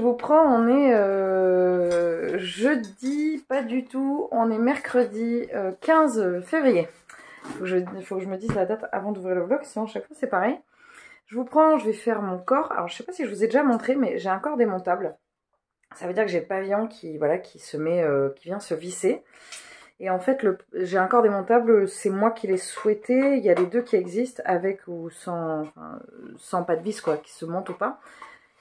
vous prends, on est jeudi, pas du tout, on est mercredi 15 février. Il faut que je me dise la date avant d'ouvrir le vlog, sinon chaque fois c'est pareil. Je vous prends, je vais faire mon corps. Alors je sais pas si je vous ai déjà montré, mais j'ai un corps démontable. Ça veut dire que j'ai le pavillon qui, voilà, qui vient se visser. Et en fait, j'ai un corps démontable, c'est moi qui l'ai souhaité. Il y a les deux qui existent, avec ou sans pas de vis, quoi, qui se montent ou pas.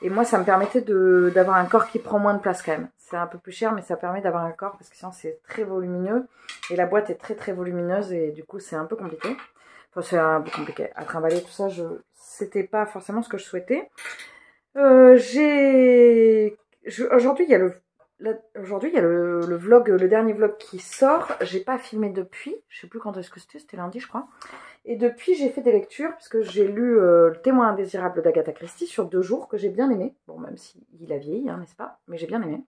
Et moi, ça me permettait d'avoir un corps qui prend moins de place quand même. C'est un peu plus cher, mais ça permet d'avoir un corps, parce que sinon c'est très volumineux. Et la boîte est très très volumineuse, et du coup c'est un peu compliqué. Enfin, c'est un peu compliqué. À trimballer tout ça, c'était pas forcément ce que je souhaitais. Aujourd'hui, il y a le vlog, le dernier vlog qui sort. J'ai pas filmé depuis. Je sais plus quand est-ce que c'était lundi, je crois. Et depuis, j'ai fait des lectures, puisque j'ai lu Le témoin indésirable d'Agatha Christie sur 2 jours, que j'ai bien aimé. Bon, même s'il a vieilli, hein, n'est-ce pas? Mais j'ai bien aimé.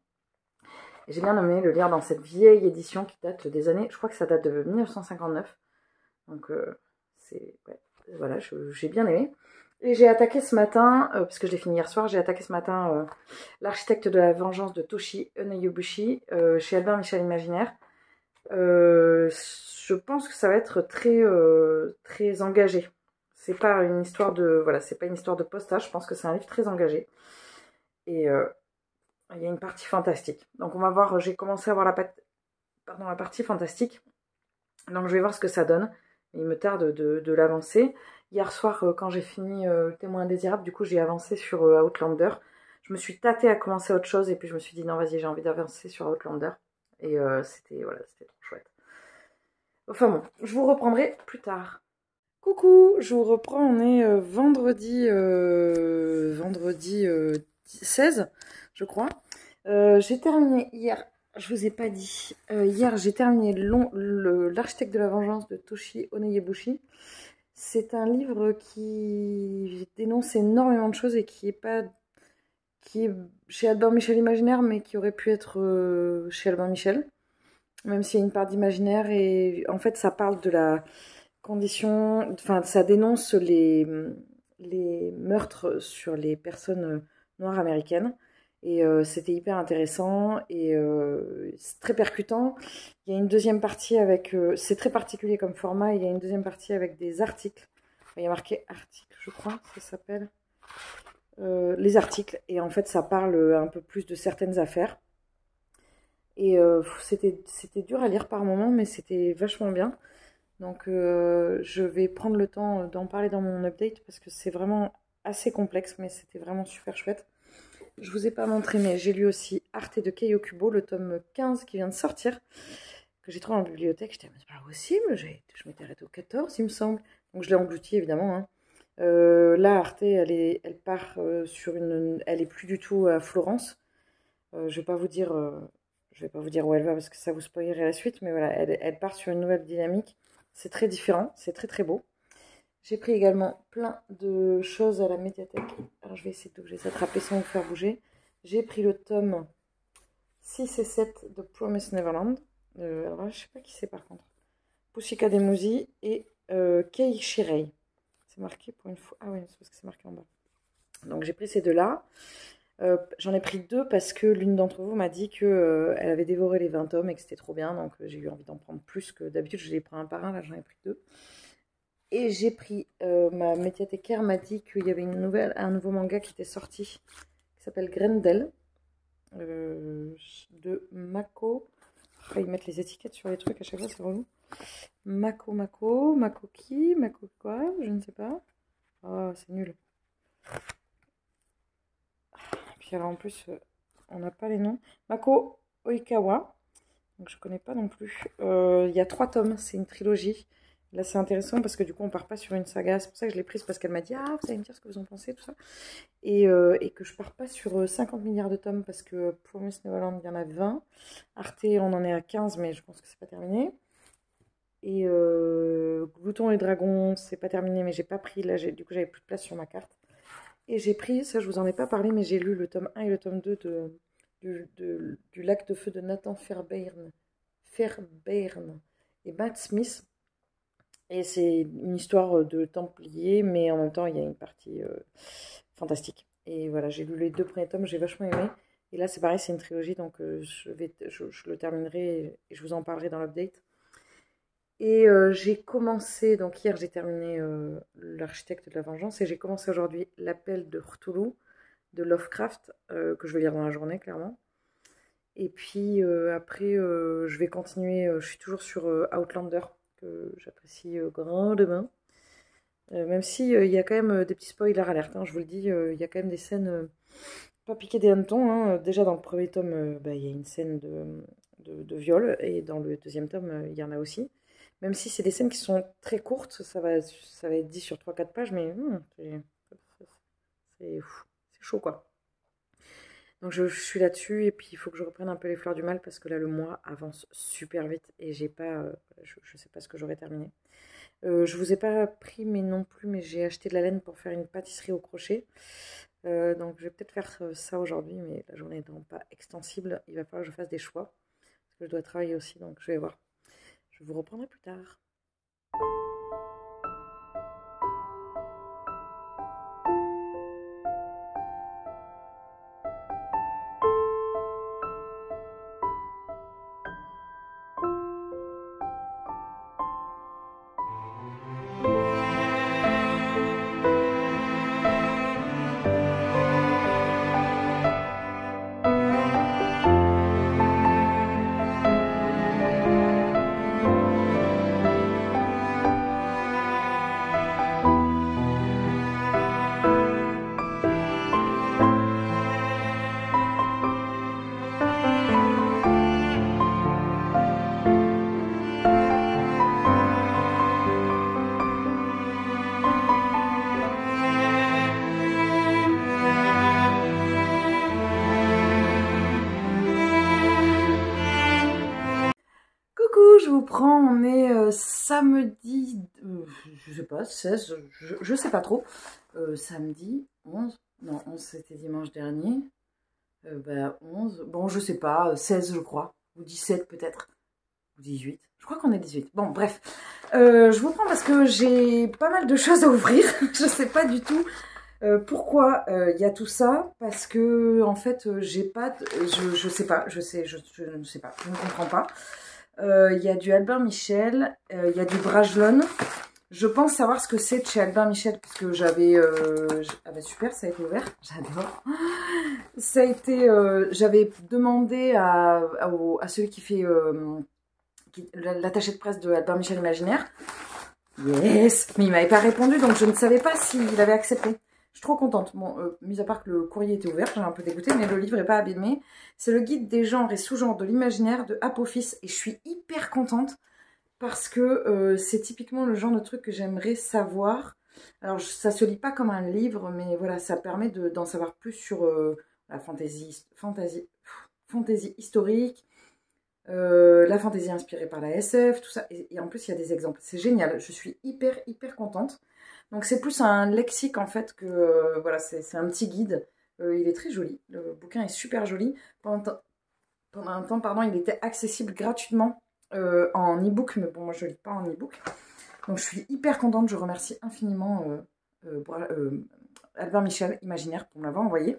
Et j'ai bien aimé le lire dans cette vieille édition qui date des années, je crois que ça date de 1959. Donc, ouais, voilà, j'ai bien aimé. Et j'ai attaqué ce matin, puisque je l'ai fini hier soir, j'ai attaqué ce matin L'architecte de la vengeance de Toshi Onyebushi, chez Albin Michel Imaginaire. Je pense que ça va être très, très engagé. C'est pas une histoire de, voilà, c'est pas une histoire de postage. Je pense que c'est un livre très engagé. Et il y a une partie fantastique. Donc on va voir. J'ai commencé à voir la partie fantastique. Donc je vais voir ce que ça donne. Il me tarde de l'avancer. Hier soir, quand j'ai fini Le témoin indésirable, du coup j'ai avancé sur Outlander. Je me suis tâtée à commencer autre chose, et puis je me suis dit non, vas-y, j'ai envie d'avancer sur Outlander. Et c'était trop chouette. Enfin bon, je vous reprendrai plus tard. Coucou, je vous reprends, on est vendredi 16, je crois. J'ai terminé hier, je vous ai pas dit, hier j'ai terminé L'architecte de la vengeance de Toshi Onyebushi. C'est un livre qui dénonce énormément de choses et qui est chez Albin Michel Imaginaire, mais qui aurait pu être chez Albin Michel, même s'il y a une part d'imaginaire. Et en fait, ça parle de la condition, enfin, ça dénonce les meurtres sur les personnes noires américaines. Et c'était hyper intéressant et c'est très percutant. Il y a une deuxième partie avec... c'est très particulier comme format. Il y a une deuxième partie avec des articles. Il y a marqué articles, je crois, ça s'appelle. Les articles. Et en fait, ça parle un peu plus de certaines affaires. Et c'était dur à lire par moments, mais c'était vachement bien. Donc je vais prendre le temps d'en parler dans mon update, parce que c'est vraiment assez complexe, mais c'était vraiment super chouette. Je vous ai pas montré, mais j'ai lu aussi Arte de Kei Okubo, le tome 15 qui vient de sortir, que j'ai trouvé en bibliothèque. J'étais, mais c'est pas possible, je m'étais arrêtée au 14, il me semble. Donc je l'ai englouti, évidemment, hein. Là, Arte, elle part sur une... Elle est plus du tout à Florence. Je vais pas vous dire où elle va, parce que ça vous spoilerait la suite, mais voilà, elle part sur une nouvelle dynamique. C'est très différent, c'est très très beau. J'ai pris également plein de choses à la médiathèque. Alors je vais essayer de les attraper sans vous faire bouger. J'ai pris le tome 6 et 7 de Promise Neverland. Alors là, je sais pas qui c'est par contre. Pussycat Demuzi et Kei Shirei. C'est marqué pour une fois. Ah oui, c'est parce que c'est marqué en bas. Donc j'ai pris ces deux-là. J'en ai pris 2 parce que l'une d'entre vous m'a dit qu'elle avait dévoré les 20 tomes et que c'était trop bien. Donc j'ai eu envie d'en prendre plus que d'habitude. Je les prends un par un, là j'en ai pris 2. Et j'ai pris, ma médiathécaire m'a dit qu'il y avait un nouveau manga qui était sorti, qui s'appelle Grendel, de Mako. Oh, ils mettent les étiquettes sur les trucs à chaque fois, c'est relou. Mako qui, Mako quoi, je ne sais pas. Oh, c'est nul. Puis alors en plus, on n'a pas les noms. Mako Oikawa, donc je connais pas non plus. Il y a 3 tomes, c'est une trilogie. Là, c'est intéressant parce que du coup, on part pas sur une saga. C'est pour ça que je l'ai prise, parce qu'elle m'a dit, ah, vous allez me dire ce que vous en pensez, tout ça. Et que je pars pas sur 50 milliards de tomes, parce que Promise Neverland, il y en a 20. Arte, on en est à 15, mais je pense que c'est pas terminé. Et Glouton et Dragon, c'est pas terminé, mais j'ai pas pris. Là, du coup, j'avais plus de place sur ma carte. Et j'ai pris, ça je vous en ai pas parlé, mais j'ai lu le tome 1 et le tome 2 du Lac de Feu de Nathan Fairbairn et Matt Smith. Et c'est une histoire de Templiers, mais en même temps, il y a une partie fantastique. Et voilà, j'ai lu les 2 premiers tomes, j'ai vachement aimé. Et là, c'est pareil, c'est une trilogie, donc je le terminerai et je vous en parlerai dans l'update. Et j'ai commencé, donc hier j'ai terminé L'architecte de la vengeance, et j'ai commencé aujourd'hui L'appel de Cthulhu de Lovecraft, que je vais lire dans la journée, clairement. Et puis après, je vais continuer, je suis toujours sur Outlander, que j'apprécie grandement. Même si il y a quand même des petits spoilers alertes, hein, je vous le dis, il y a quand même des scènes pas piquées des hannetons. Hein. Déjà dans le premier tome, il y a une scène de viol, et dans le deuxième tome, il y en a aussi. Même si c'est des scènes qui sont très courtes, ça va être dit sur 3-4 pages, mais c'est chaud quoi. Donc je suis là-dessus, et puis il faut que je reprenne un peu les fleurs du mal, parce que là le mois avance super vite et j'ai pas, je sais pas ce que j'aurai terminé. Je vous ai pas pris mais non plus, mais j'ai acheté de la laine pour faire une pâtisserie au crochet. Donc je vais peut-être faire ça aujourd'hui, mais la journée n'étant pas extensible, il va falloir que je fasse des choix, parce que je dois travailler aussi, donc je vais voir. Je vous reprendrai plus tard. Je vous prends, on est samedi, je sais pas, 16, je sais pas trop, samedi 11, non 11 c'était dimanche dernier, 11, bon je sais pas, 16 je crois, ou 17 peut-être, ou 18, je crois qu'on est 18, bon bref, je vous prends parce que j'ai pas mal de choses à ouvrir, je sais pas du tout pourquoi il y a tout ça, parce que en fait j'ai pas, je sais pas, je ne sais pas, je ne comprends pas. Il y a du Albin Michel, il y a du Brajlon. Je pense savoir ce que c'est de chez Albin Michel, parce que j'avais... ah bah super, ça a été ouvert, j'adore. Ça a été... j'avais demandé à celui qui fait l'attaché de presse de Albin Michel Imaginaire. Yes. Mais il m'avait pas répondu, donc je ne savais pas s'il avait accepté. Je suis trop contente. Bon, mis à part que le courrier était ouvert, j'ai un peu dégoûté, mais le livre n'est pas abîmé. C'est le guide des genres et sous-genres de l'imaginaire de Apophis, et je suis hyper contente parce que c'est typiquement le genre de truc que j'aimerais savoir. Alors, ça se lit pas comme un livre, mais voilà, ça permet d'en savoir plus sur la fantaisie historique, la fantaisie inspirée par la SF, tout ça. Et en plus, il y a des exemples. C'est génial. Je suis hyper contente. Donc c'est plus un lexique en fait que voilà, c'est un petit guide. Il est très joli, le bouquin est super joli. Pendant un temps, pardon, il était accessible gratuitement en e-book, mais bon, moi je ne lis pas en e-book. Donc je suis hyper contente, je remercie infiniment Albin Michel Imaginaire pour me l'avoir envoyé.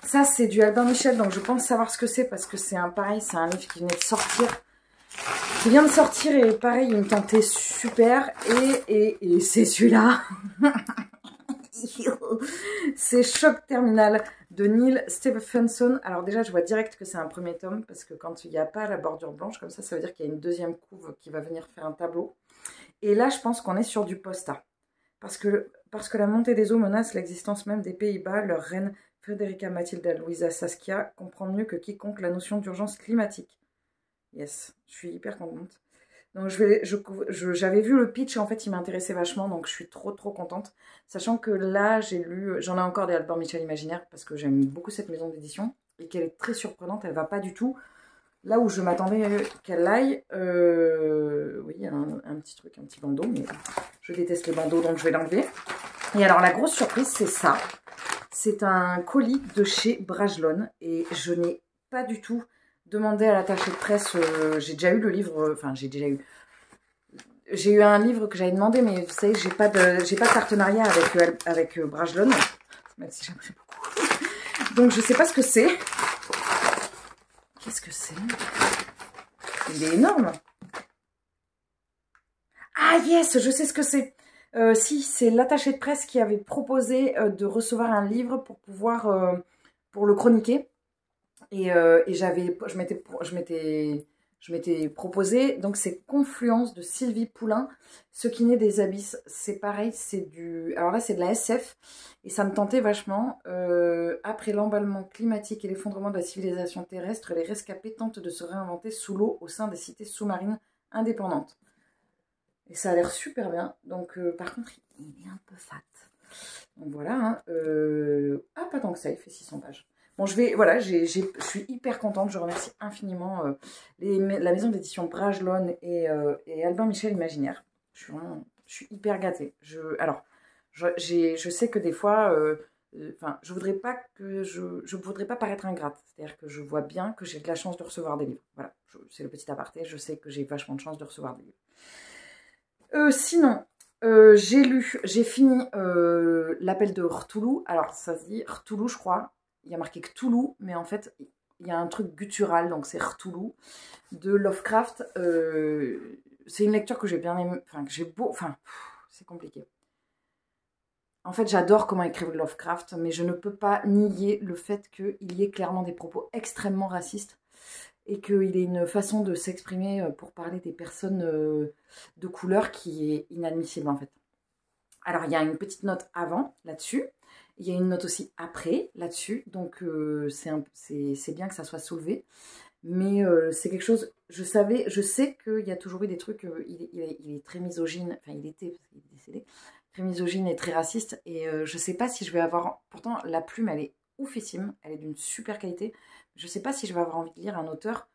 Ça c'est du Albin Michel, donc je pense savoir ce que c'est, parce que c'est pareil, c'est un livre qui venait de sortir. Il vient de sortir et pareil, il me tentait super. Et c'est celui-là. C'est Choc Terminal de Neil Stephenson. Alors déjà, je vois direct que c'est un premier tome, parce que quand il n'y a pas la bordure blanche comme ça veut dire qu'il y a une deuxième couve qui va venir faire un tableau. Et là, je pense qu'on est sur du posta. Parce que la montée des eaux menace l'existence même des Pays-Bas. Leur reine Frederica Mathilda Louisa Saskia comprend mieux que quiconque la notion d'urgence climatique. Yes, je suis hyper contente. Donc j'avais vu le pitch et en fait il m'intéressait vachement, donc je suis trop contente. Sachant que là j'ai lu, j'en ai encore des Albin Michel Imaginaire parce que j'aime beaucoup cette maison d'édition et qu'elle est très surprenante, elle va pas du tout là où je m'attendais qu'elle aille. Oui, il y a un petit truc, un petit bandeau, mais je déteste les bandeaux donc je vais l'enlever. Et alors la grosse surprise c'est ça, c'est un colis de chez Brajlon et je n'ai pas du tout demandé à l'attaché de presse, j'ai déjà eu le livre, enfin j'ai eu un livre que j'avais demandé, mais vous savez, j'ai pas de partenariat avec Brajlon, même si j'aimerais beaucoup. Donc je sais pas ce que c'est. Qu'est-ce que c'est? Il est énorme. Ah yes, je sais ce que c'est. Si, c'est l'attaché de presse qui avait proposé de recevoir un livre pour pouvoir pour le chroniquer. Et je m'étais proposé, donc c'est Confluence de Sylvie Poulain, Ce qui naît des abysses. C'est pareil, c'est du... Alors là, c'est de la SF, et ça me tentait vachement. Après l'emballement climatique et l'effondrement de la civilisation terrestre, les rescapés tentent de se réinventer sous l'eau au sein des cités sous-marines indépendantes. Et ça a l'air super bien. Donc, par contre, il est un peu fat. Donc voilà. Hein, ah, pas tant que ça, il fait 600 pages. Bon, voilà, je suis hyper contente. Je remercie infiniment la maison d'édition Brajlon et Albin Michel Imaginaire. Je suis hyper gâtée. Je sais que des fois, je voudrais pas paraître ingrate. C'est-à-dire que je vois bien que j'ai de la chance de recevoir des livres. Voilà, c'est le petit aparté. Je sais que j'ai vachement de chance de recevoir des livres. Sinon, j'ai fini L'appel de Cthulhu. Alors, ça se dit Cthulhu, je crois. Il y a marqué Cthulhu, mais en fait, il y a un truc guttural, donc c'est Cthulhu, de Lovecraft. C'est une lecture que j'ai bien aimée, c'est compliqué. En fait, j'adore comment écrire Lovecraft, mais je ne peux pas nier le fait qu'il y ait clairement des propos extrêmement racistes et qu'il ait une façon de s'exprimer pour parler des personnes de couleur qui est inadmissible, en fait. Alors, il y a une petite note avant, là-dessus. Il y a une note aussi après, là-dessus. Donc, c'est bien que ça soit soulevé. Mais c'est quelque chose... Je sais qu'il y a toujours eu des trucs... il est très misogyne. Enfin, il était, parce qu'il est décédé. Très misogyne et très raciste. Et je sais pas si je vais avoir... Pourtant, la plume, elle est oufissime. Elle est d'une super qualité. Je sais pas si je vais avoir envie de lire un auteur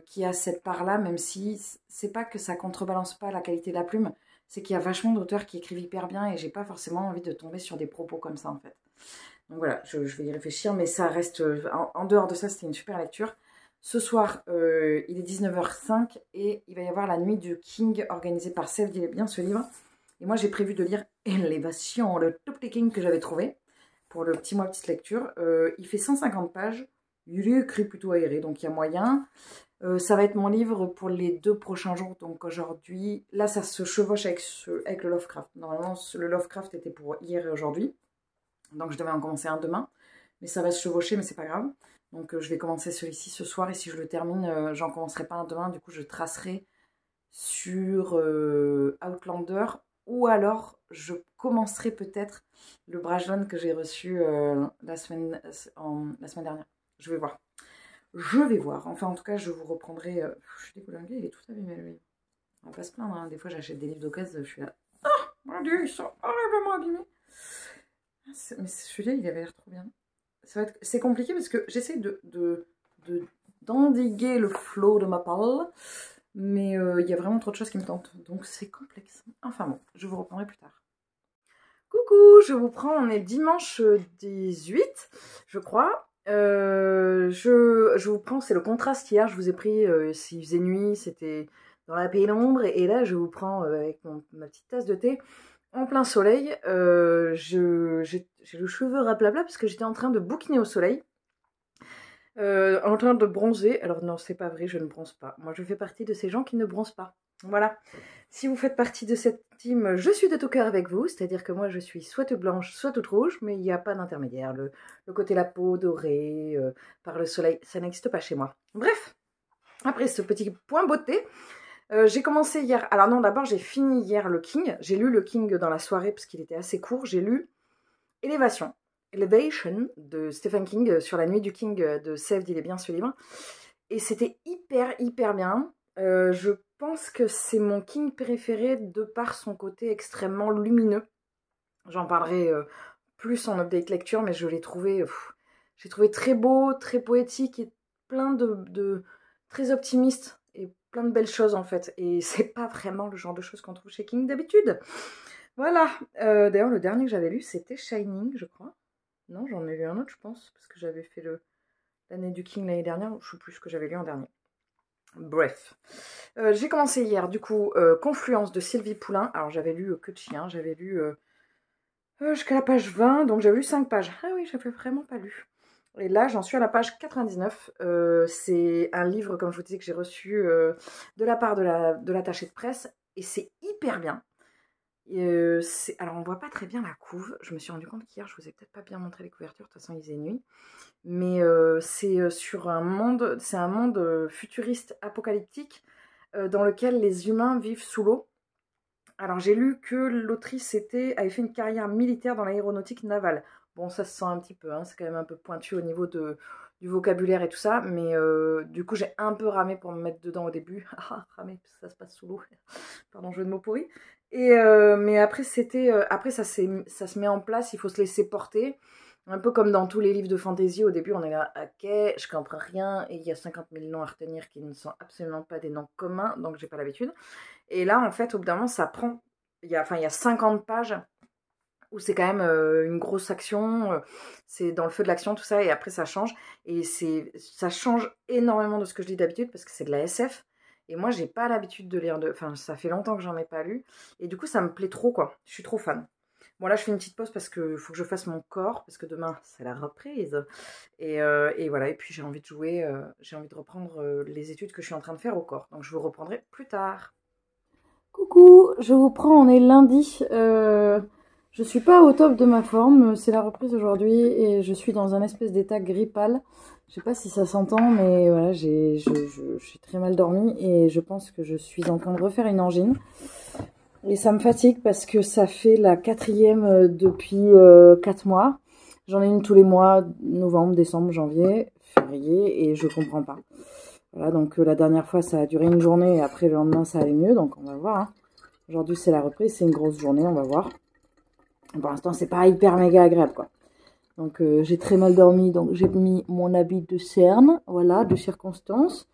qui a cette part-là, même si c'est pas que ça contrebalance pas la qualité de la plume. C'est qu'il y a vachement d'auteurs qui écrivent hyper bien et j'ai pas forcément envie de tomber sur des propos comme ça en fait. Donc voilà, je vais y réfléchir, mais ça reste... En dehors de ça, c'était une super lecture. Ce soir, il est 19h05 et il va y avoir la nuit du King organisée par Sèvres d'Ille et Bien, ce livre. Et moi, j'ai prévu de lire Élévation, le tout petit King que j'avais trouvé pour le petit mois petite lecture. Il fait 150 pages. Il est écrit plutôt aéré, donc il y a moyen. Ça va être mon livre pour les 2 prochains jours. Donc aujourd'hui, là ça se chevauche avec le Lovecraft. Normalement le Lovecraft était pour hier et aujourd'hui. Donc je devais en commencer un demain. Mais ça va se chevaucher, mais c'est pas grave. Donc je vais commencer celui-ci ce soir. Et si je le termine, j'en commencerai pas un demain. Du coup je tracerai sur Outlander. Ou alors je commencerai peut-être le Brajlon que j'ai reçu la semaine dernière. Je vais voir. Je vais voir. Enfin, en tout cas, je vous reprendrai... je suis découlingée, il est tout abîmé, le livre. On va pas se plaindre, hein. Des fois, j'achète des livres d'occasion, je suis là... Ah, mon Dieu, ils sont horriblement abîmés. Mais celui-là, il avait l'air trop bien. C'est compliqué parce que j'essaie d'endiguer le flow de ma parole, mais il y a vraiment trop de choses qui me tentent. Donc, c'est complexe. Enfin bon, je vous reprendrai plus tard. Coucou, je vous prends, on est dimanche 18, je crois. Je vous prends, c'est le contraste. Hier, je vous ai pris, s'il faisait nuit, c'était dans la pénombre. Et là, je vous prends avec ma petite tasse de thé en plein soleil. J'ai le cheveu raplapla parce que j'étais en train de bouquiner au soleil. En train de bronzer. Alors non, c'est pas vrai, je ne bronze pas. Moi, je fais partie de ces gens qui ne bronzent pas. Voilà. Si vous faites partie de cette team, je suis de tout cœur avec vous. C'est-à-dire que moi, je suis soit toute blanche, soit toute rouge, mais il n'y a pas d'intermédiaire. Le côté la peau dorée par le soleil, ça n'existe pas chez moi. Bref, après ce petit point beauté, j'ai commencé hier... Alors non, d'abord, j'ai fini hier le King. J'ai lu le King dans la soirée parce qu'il était assez court. J'ai lu Elevation de Stephen King sur la nuit du King de Sèvres d'Ille et Bien, ce livre. Et c'était hyper bien. Je pense que c'est mon King préféré de par son côté extrêmement lumineux. J'en parlerai plus en update lecture, mais je l'ai trouvé, j'ai trouvé très beau, très poétique et plein de très optimiste et plein de belles choses en fait. Et c'est pas vraiment le genre de choses qu'on trouve chez King d'habitude. Voilà. D'ailleurs, le dernier que j'avais lu, c'était Shining, je crois. Non, j'en ai lu un autre, je pense, parce que j'avais fait l'année du King l'année dernière. Je ne sais plus ce que j'avais lu en dernier. Bref. J'ai commencé hier, du coup, Confluence de Sylvie Poulain. Alors, j'avais lu Que de chien. J'avais lu jusqu'à la page 20, donc j'avais lu 5 pages. Ah oui, j'avais vraiment pas lu. Et là, j'en suis à la page 99. C'est un livre, comme je vous disais, que j'ai reçu de la part de l'attaché de presse. Et c'est hyper bien. Alors, on voit pas très bien la couve. Je me suis rendu compte qu'hier, je vous ai peut-être pas bien montré les couvertures. De toute façon, il faisait nuit. Mais c'est sur un monde, c'est un monde futuriste apocalyptique dans lequel les humains vivent sous l'eau. Alors, j'ai lu que l'autrice avait fait une carrière militaire dans l'aéronautique navale. Bon, ça se sent un petit peu, hein, c'est quand même un peu pointu au niveau du vocabulaire et tout ça, mais du coup, j'ai un peu ramé pour me mettre dedans au début. Ah, ramé, parce que ça se passe sous l'eau. Pardon, jeu de mots pourri. Mais après, après ça se met en place, il faut se laisser porter. Un peu comme dans tous les livres de fantasy, au début, on est là, ok, je comprends rien, et il y a 50 000 noms à retenir qui ne sont absolument pas des noms communs, donc j'ai pas l'habitude. Et là, en fait, au bout d'un moment, ça prend. Il y a 50 pages où c'est quand même une grosse action. C'est dans le feu de l'action, tout ça, et après, ça change. Et ça change énormément de ce que je lis d'habitude parce que c'est de la SF. Et moi, j'ai pas l'habitude de lire Enfin, ça fait longtemps que j'en ai pas lu. Et du coup, ça me plaît trop, quoi. Je suis trop fan. Bon, là, je fais une petite pause parce qu'il faut que je fasse mon corps, parce que demain, c'est la reprise. Et voilà, et puis j'ai envie de jouer, j'ai envie de reprendre les études que je suis en train de faire au corps. Donc, je vous reprendrai plus tard. Coucou, je vous prends, on est lundi. Je suis pas au top de ma forme, c'est la reprise aujourd'hui et je suis dans un espèce d'état grippal. Je sais pas si ça s'entend, mais voilà, je suis très mal dormie et je pense que je suis en train de refaire une angine. Et ça me fatigue parce que ça fait la 4e depuis 4 mois. J'en ai une tous les mois, novembre, décembre, janvier, février, et je comprends pas. Voilà, donc la dernière fois, ça a duré une journée et après le lendemain, ça allait mieux, donc on va voir. Hein. Aujourd'hui, c'est la reprise, c'est une grosse journée, on va voir. Pour l'instant, c'est pas hyper méga agréable, quoi. Donc, j'ai très mal dormi, donc j'ai mis mon habit de cerne, voilà, de circonstance.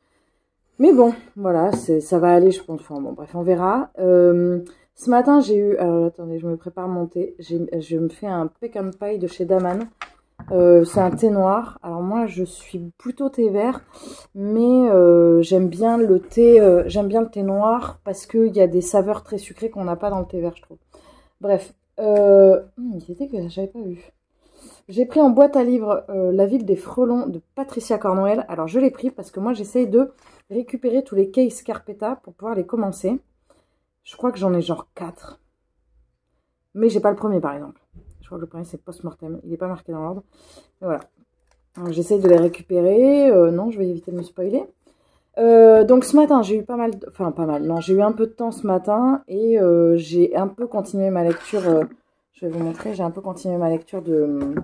Mais bon, voilà, ça va aller, je pense. Enfin, bon, bref, on verra. Ce matin, j'ai eu... Alors, attendez, je me prépare à monter. Je me fais un pecan pie de chez Daman. C'est un thé noir. Alors moi, je suis plutôt thé vert, mais j'aime bien le thé noir parce qu'il y a des saveurs très sucrées qu'on n'a pas dans le thé vert, je trouve. Bref, c'était que j'avais pas vu. J'ai pris en boîte à livres La ville des frelons de Patricia Cornwell. Alors je l'ai pris parce que moi j'essaye de récupérer tous les Case Carpeta pour pouvoir les commencer. Je crois que j'en ai genre 4. Mais j'ai pas le premier par exemple. Je crois que le premier c'est Post-Mortem. Il n'est pas marqué dans l'ordre. Voilà. J'essaye de les récupérer. Non, je vais éviter de me spoiler. Donc ce matin, j'ai eu pas mal... Enfin, pas mal. Non, j'ai eu un peu de temps ce matin. Et j'ai un peu continué ma lecture... je vais vous montrer. J'ai un peu continué ma lecture de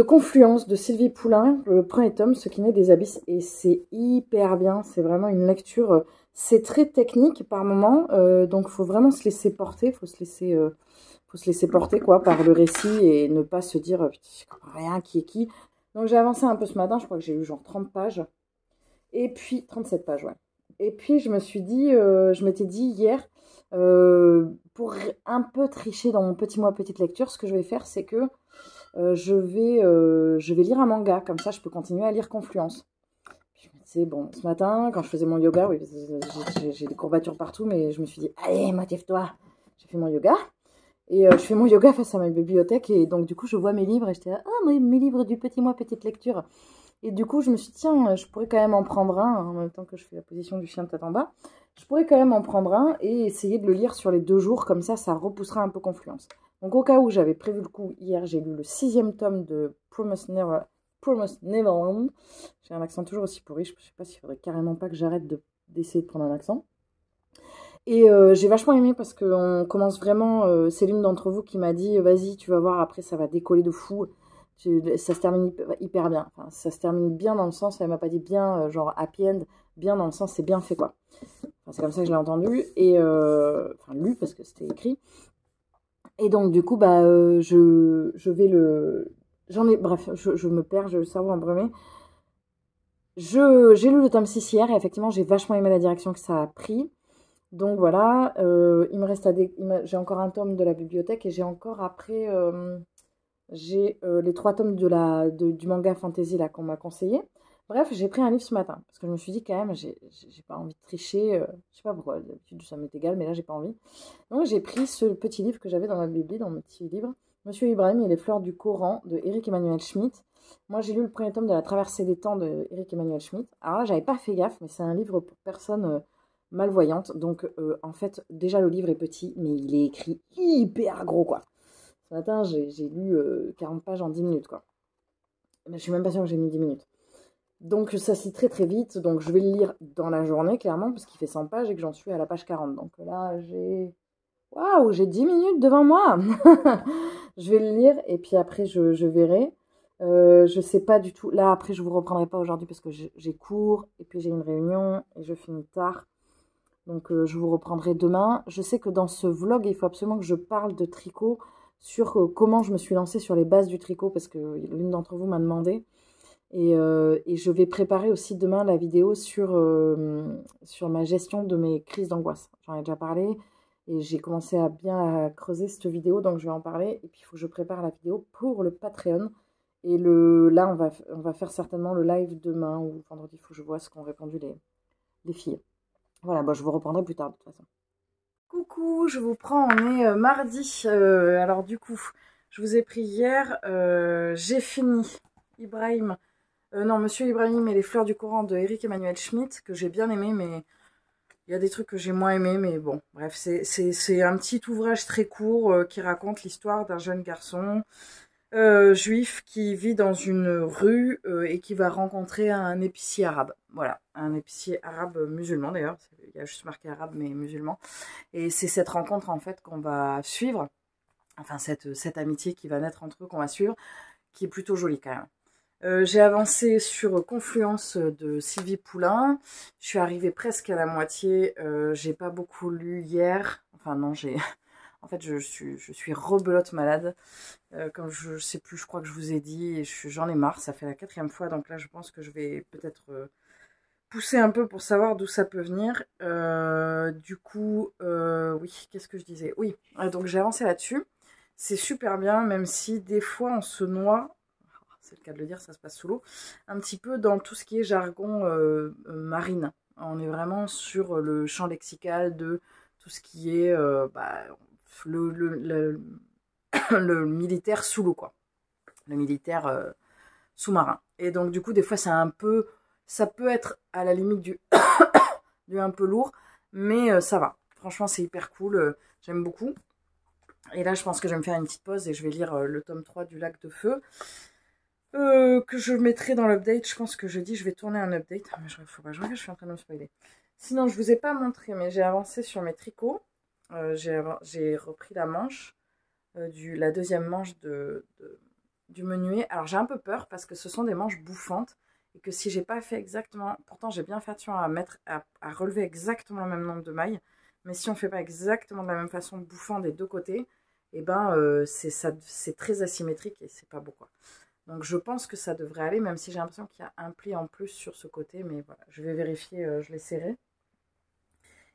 Confluence de Sylvie Poulain. Le premier tome, Ce qui naît des abysses. Et c'est hyper bien. C'est vraiment une lecture... c'est très technique par moment. Donc il faut vraiment se laisser porter. Il faut se laisser porter quoi par le récit et ne pas se dire je comprends rien, qui est qui. Donc j'ai avancé un peu ce matin, je crois que j'ai eu genre 30 pages. Et puis 37 pages, ouais. Et puis je me suis dit, je m'étais dit hier, pour un peu tricher dans mon petit mois petite lecture, ce que je vais faire, c'est que je vais lire un manga, comme ça je peux continuer à lire Confluence. Je me disais, bon, ce matin, quand je faisais mon yoga, oui, j'ai des courbatures partout, mais je me suis dit, allez, motive-toi. J'ai fait mon yoga. Et je fais mon yoga face à ma bibliothèque et donc du coup je vois mes livres et j'étais là, ah mes livres du petit mois petite lecture. Et du coup je me suis dit tiens je pourrais quand même en prendre un en même temps que je fais la position du chien de tête en bas. Je pourrais quand même en prendre un et essayer de le lire sur les 2 jours comme ça repoussera un peu Confluence. Donc au cas où j'avais prévu le coup hier j'ai lu le 6e tome de Promised Neverland. J'ai un accent toujours aussi pourri, je sais pas s'il faudrait carrément pas que j'arrête d'essayer de prendre un accent. Et j'ai vachement aimé parce qu'on commence vraiment, c'est l'une d'entre vous qui m'a dit vas-y tu vas voir après ça va décoller de fou, ça se termine hyper bien, enfin, ça se termine bien dans le sens, elle m'a pas dit bien genre happy end, bien dans le sens c'est bien fait quoi, enfin, c'est comme ça que je l'ai entendu, et enfin lu parce que c'était écrit, et donc du coup bah je vais bref je me perds, j'ai le cerveau embrumé. J'ai lu le tome 6 hier et effectivement j'ai vachement aimé la direction que ça a pris. Donc voilà, il me reste j'ai encore un tome de la bibliothèque et j'ai encore après, j'ai les 3 tomes du manga fantasy là qu'on m'a conseillé. Bref, j'ai pris un livre ce matin parce que je me suis dit quand même, j'ai pas envie de tricher, je sais pas pourquoi, d'habitude ça m'est égal, mais là j'ai pas envie. Donc j'ai pris ce petit livre que j'avais dans ma bibli, dans mon petit livre, Monsieur Ibrahim et les fleurs du Coran de Éric Emmanuel Schmitt. Moi, j'ai lu le premier tome de La traversée des temps de Éric Emmanuel Schmitt. Alors là, j'avais pas fait gaffe, mais c'est un livre pour personnes malvoyantes. Donc, en fait, déjà, le livre est petit, mais il est écrit hyper gros, quoi. Ce matin, j'ai lu 40 pages en 10 minutes, quoi. Mais je suis même pas sûre que j'ai mis 10 minutes. Donc, ça se lit très très vite. Donc, je vais le lire dans la journée, clairement, parce qu'il fait 100 pages et que j'en suis à la page 40. Donc là, waouh, j'ai 10 minutes devant moi. Je vais le lire et puis après, je verrai. Je sais pas du tout. Là, après, je vous reprendrai pas aujourd'hui parce que j'ai cours et puis j'ai une réunion et je finis tard. Donc, je vous reprendrai demain. Je sais que dans ce vlog, il faut absolument que je parle de tricot sur comment je me suis lancée sur les bases du tricot parce que l'une d'entre vous m'a demandé. Et je vais préparer aussi demain la vidéo sur ma gestion de mes crises d'angoisse. J'en ai déjà parlé et j'ai commencé à bien creuser cette vidéo, donc je vais en parler. Et puis il faut que je prépare la vidéo pour le Patreon. Et là, on va faire certainement le live demain ou vendredi. Il faut que je vois ce qu'ont répondu les filles. Voilà, bah, je vous reprendrai plus tard de toute façon. Coucou, je vous prends, on est mardi. Alors du coup, je vous ai pris hier. J'ai fini. Ibrahim. Non, Monsieur Ibrahim et les fleurs du Coran de Éric Emmanuel Schmitt, que j'ai bien aimé, mais il y a des trucs que j'ai moins aimé, mais bon, bref, c'est un petit ouvrage très court qui raconte l'histoire d'un jeune garçon juif qui vit dans une rue et qui va rencontrer un épicier arabe. Voilà, un épicier arabe musulman d'ailleurs, il y a juste marqué arabe, mais musulman. Et c'est cette rencontre en fait qu'on va suivre, enfin cette amitié qui va naître entre eux qu'on va suivre, qui est plutôt jolie quand même. J'ai avancé sur Confluence de Sylvie Poulain. Je suis arrivée presque à la moitié. J'ai pas beaucoup lu hier. Enfin non, en fait, je suis rebelote malade. Comme je sais plus, je crois que je vous ai dit, et j'en ai marre. Ça fait la 4e fois, donc là, je pense que je vais peut-être pousser un peu pour savoir d'où ça peut venir. Du coup, oui, qu'est-ce que je disais? Oui, donc j'ai avancé là-dessus. C'est super bien, même si des fois on se noie, c'est le cas de le dire, ça se passe sous l'eau, un petit peu dans tout ce qui est jargon marine. On est vraiment sur le champ lexical de tout ce qui est le le militaire sous l'eau, quoi. Le militaire sous-marin. Et donc, du coup, des fois, ça peut être à la limite du un peu lourd, mais ça va. Franchement, c'est hyper cool. J'aime beaucoup. Et là, je pense que je vais me faire une petite pause et je vais lire le tome 3 du Lac de Feu. Que je mettrai dans l'update. Je pense que jeudi, je vais tourner un update. Mais faut pas que je regarde, je suis en train de me spoiler. Sinon, je vous ai pas montré, mais j'ai avancé sur mes tricots. J'ai repris la manche, la deuxième manche du menuet. Alors, j'ai un peu peur parce que ce sont des manches bouffantes. Et que si j'ai pas fait exactement... Pourtant, j'ai bien fait attention à relever exactement le même nombre de mailles. Mais si on fait pas exactement de la même façon, bouffant des deux côtés, et ben, c'est très asymétrique et c'est pas beau, quoi. Donc je pense que ça devrait aller, même si j'ai l'impression qu'il y a un pli en plus sur ce côté. Mais voilà, je vais vérifier, je l'essaierai.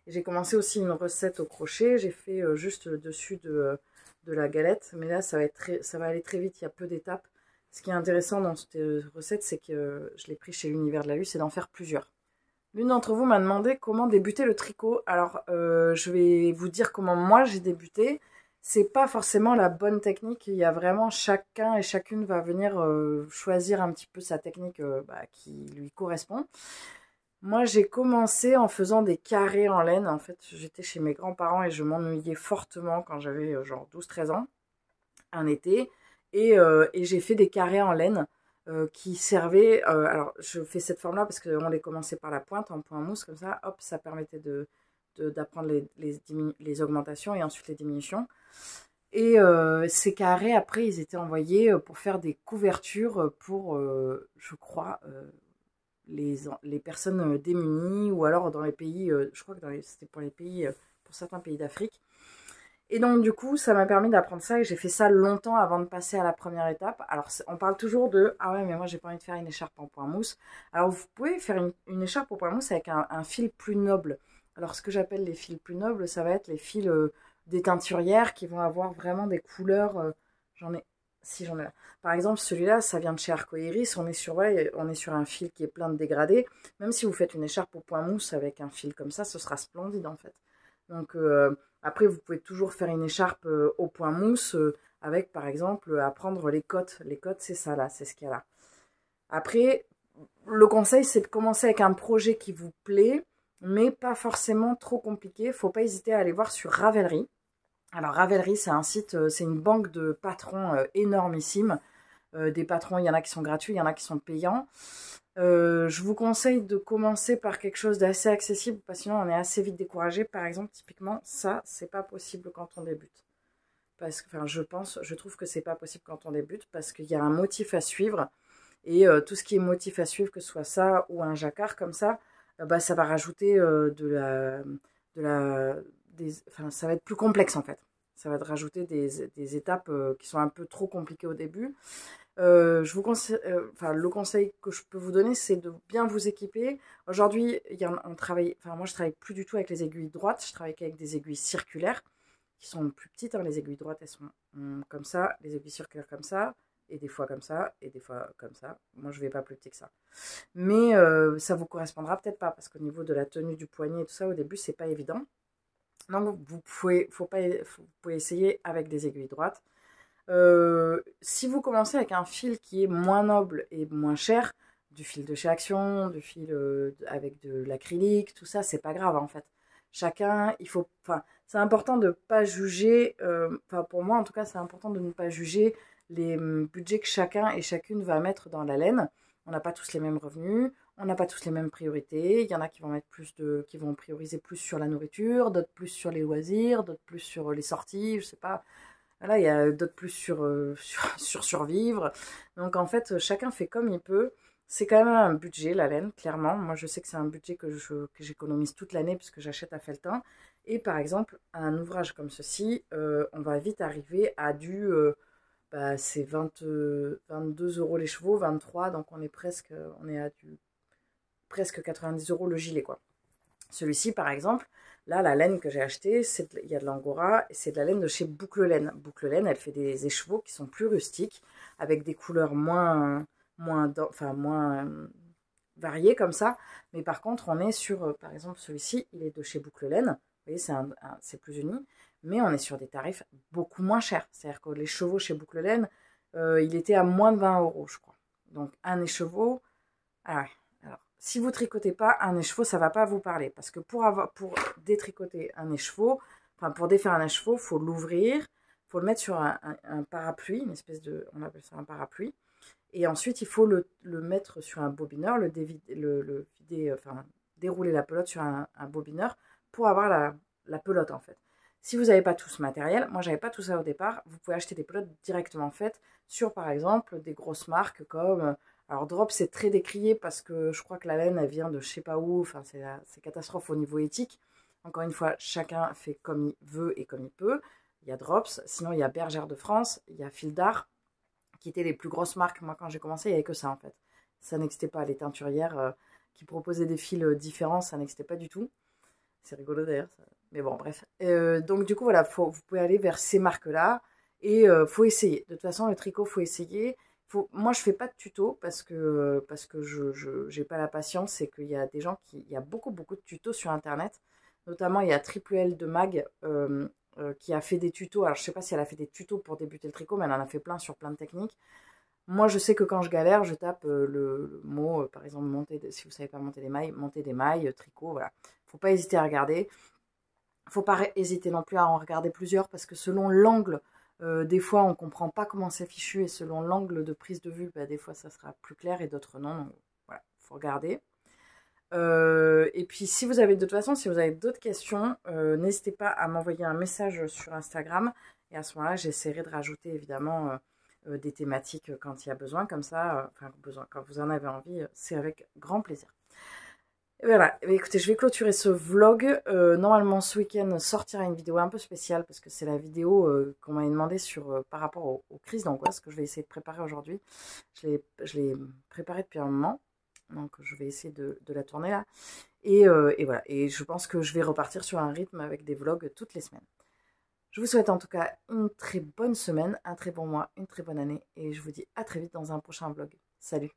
J'ai commencé aussi une recette au crochet. J'ai fait juste dessus de la galette. Mais là, ça va aller très vite, il y a peu d'étapes. Ce qui est intéressant dans cette recette, c'est que je l'ai pris chez l'Univers de la Lue, c'est d'en faire plusieurs. L'une d'entre vous m'a demandé comment débuter le tricot. Alors, je vais vous dire comment moi j'ai débuté. C'est pas forcément la bonne technique. Il y a vraiment chacun et chacune va venir choisir un petit peu sa technique qui lui correspond. Moi, j'ai commencé en faisant des carrés en laine. En fait, j'étais chez mes grands-parents et je m'ennuyais fortement quand j'avais genre 12-13 ans, un été. Et j'ai fait des carrés en laine qui servaient... alors, je fais cette forme-là parce qu'on les commençait par la pointe, en point mousse, comme ça. Hop, ça permettait d'apprendre les augmentations et ensuite les diminutions. Et ces carrés, après, ils étaient envoyés pour faire des couvertures pour, je crois, les personnes démunies ou alors dans les pays, je crois que c'était pour les pays, pour certains pays d'Afrique. Et donc, du coup, ça m'a permis d'apprendre ça et j'ai fait ça longtemps avant de passer à la première étape. Alors, on parle toujours de « Ah ouais, mais moi, j'ai pas envie de faire une écharpe en point mousse. » Alors, vous pouvez faire une écharpe en point mousse avec un fil plus noble. Alors, ce que j'appelle les fils plus nobles, ça va être les fils des teinturières qui vont avoir vraiment des couleurs. Si j'en ai là. Par exemple, celui-là, ça vient de chez Arcoiris. On est sur un fil qui est plein de dégradés. Même si vous faites une écharpe au point mousse avec un fil comme ça, ce sera splendide en fait. Donc, après, vous pouvez toujours faire une écharpe au point mousse avec par exemple apprendre les cotes. Les cotes, c'est ça là, c'est ce qu'il y a là. Après, le conseil, c'est de commencer avec un projet qui vous plaît, mais pas forcément trop compliqué. Faut pas hésiter à aller voir sur Ravelry. Alors Ravelry, c'est un site, c'est une banque de patrons énormissime. Des patrons, il y en a qui sont gratuits, il y en a qui sont payants. Je vous conseille de commencer par quelque chose d'assez accessible, parce que sinon on est assez vite découragé. Par exemple, typiquement, ça, c'est pas possible quand on débute. Parce que, enfin, je trouve que c'est pas possible quand on débute, parce qu'il y a un motif à suivre. Et tout ce qui est motif à suivre, que ce soit ça ou un jacquard comme ça, bah, ça va rajouter enfin, ça va être plus complexe en fait. Ça va te rajouter des étapes qui sont un peu trop compliquées au début. Je vous conseille, enfin, le conseil que je peux vous donner, c'est de bien vous équiper. Aujourd'hui, on travaille, enfin, moi je travaille plus du tout avec les aiguilles droites, je travaille qu'avec des aiguilles circulaires qui sont plus petites. Hein. Les aiguilles droites, elles sont comme ça, les aiguilles circulaires comme ça, et des fois comme ça, et des fois comme ça. Moi, je vais pas plus petit que ça. Mais ça vous correspondra peut-être pas, parce qu'au niveau de la tenue du poignet et tout ça, au début, c'est pas évident. Donc, vous pouvez essayer avec des aiguilles droites. Si vous commencez avec un fil qui est moins noble et moins cher, du fil de chez Action, du fil avec de l'acrylique, tout ça, c'est pas grave en fait. Chacun, enfin, c'est important de pas juger, enfin pour moi en tout cas, c'est important de ne pas juger les budgets que chacun et chacune va mettre dans la laine. On n'a pas tous les mêmes revenus, on n'a pas tous les mêmes priorités. Il y en a qui vont mettre qui vont prioriser plus sur la nourriture, d'autres plus sur les loisirs, d'autres plus sur les sorties, je sais pas. Là, il y a d'autres plus sur survivre. Donc, en fait, chacun fait comme il peut. C'est quand même un budget, la laine, clairement. Moi, je sais que c'est un budget que j'économise toute l'année puisque j'achète à Felletin. Et par exemple, un ouvrage comme ceci, on va vite arriver à c'est 22 euros les chevaux, 23, donc on est à presque 90 euros le gilet, quoi. Celui-ci, par exemple, là, la laine que j'ai achetée, il y a de l'angora, et c'est de la laine de chez Boucle Laine. Boucle Laine, elle fait des écheveaux qui sont plus rustiques, avec des couleurs moins variées comme ça. Mais par contre, on est sur, par exemple, celui-ci, il est de chez Boucle Laine. Vous voyez, c'est plus uni. Mais on est sur des tarifs beaucoup moins chers. C'est-à-dire que les chevaux chez Boucle Laine, il était à moins de 20 euros, je crois. Donc, un écheveau, alors, si vous tricotez pas un écheveau, ça va pas vous parler. Parce que pour détricoter un écheveau, enfin pour défaire un écheveau, faut l'ouvrir, faut le mettre sur un parapluie, une espèce de, on appelle ça un parapluie. Et ensuite, il faut le mettre sur un bobineur, enfin dérouler la pelote sur un bobineur pour avoir la pelote en fait. Si vous n'avez pas tout ce matériel, moi j'avais pas tout ça au départ, vous pouvez acheter des pelotes directement faites sur par exemple des grosses marques comme alors Drop, c'est très décrié parce que je crois que la laine, elle vient de je sais pas où, enfin c'est catastrophe au niveau éthique. Encore une fois, chacun fait comme il veut et comme il peut. Il y a Drops, sinon il y a Bergère de France, il y a Fil d'Art, qui étaient les plus grosses marques. Moi, quand j'ai commencé, il n'y avait que ça en fait. Ça n'existait pas. Les teinturières qui proposaient des fils différents, ça n'existait pas du tout. C'est rigolo d'ailleurs. Mais bon, bref. Donc du coup, voilà, vous pouvez aller vers ces marques-là et faut essayer. De toute façon, le tricot, faut essayer. Moi, je fais pas de tuto parce que je n'ai pas la patience et qu'il y a des gens il y a beaucoup de tutos sur Internet. Notamment, il y a Triple L de Mag qui a fait des tutos. Alors, je sais pas si elle a fait des tutos pour débuter le tricot, mais elle en a fait plein sur plein de techniques. Moi, je sais que quand je galère, je tape le mot, par exemple, si vous savez pas monter des mailles, tricot, voilà. Faut pas hésiter à regarder. Faut pas hésiter non plus à en regarder plusieurs parce que selon l'angle, des fois on comprend pas comment c'est fichu et selon l'angle de prise de vue, des fois ça sera plus clair et d'autres non. Donc voilà, faut regarder. Et puis si vous avez de toute façon, si vous avez d'autres questions, n'hésitez pas à m'envoyer un message sur Instagram et à ce moment-là, j'essaierai de rajouter évidemment des thématiques quand il y a besoin, comme ça, quand vous en avez envie, c'est avec grand plaisir. Et voilà, écoutez, je vais clôturer ce vlog. Normalement, ce week-end sortira une vidéo un peu spéciale parce que c'est la vidéo qu'on m'avait demandé par rapport aux crises d'angoisse que je vais essayer de préparer aujourd'hui. Je l'ai préparée depuis un moment, donc je vais essayer de la tourner là. Et voilà, et je pense que je vais repartir sur un rythme avec des vlogs toutes les semaines. Je vous souhaite en tout cas une très bonne semaine, un très bon mois, une très bonne année et je vous dis à très vite dans un prochain vlog. Salut!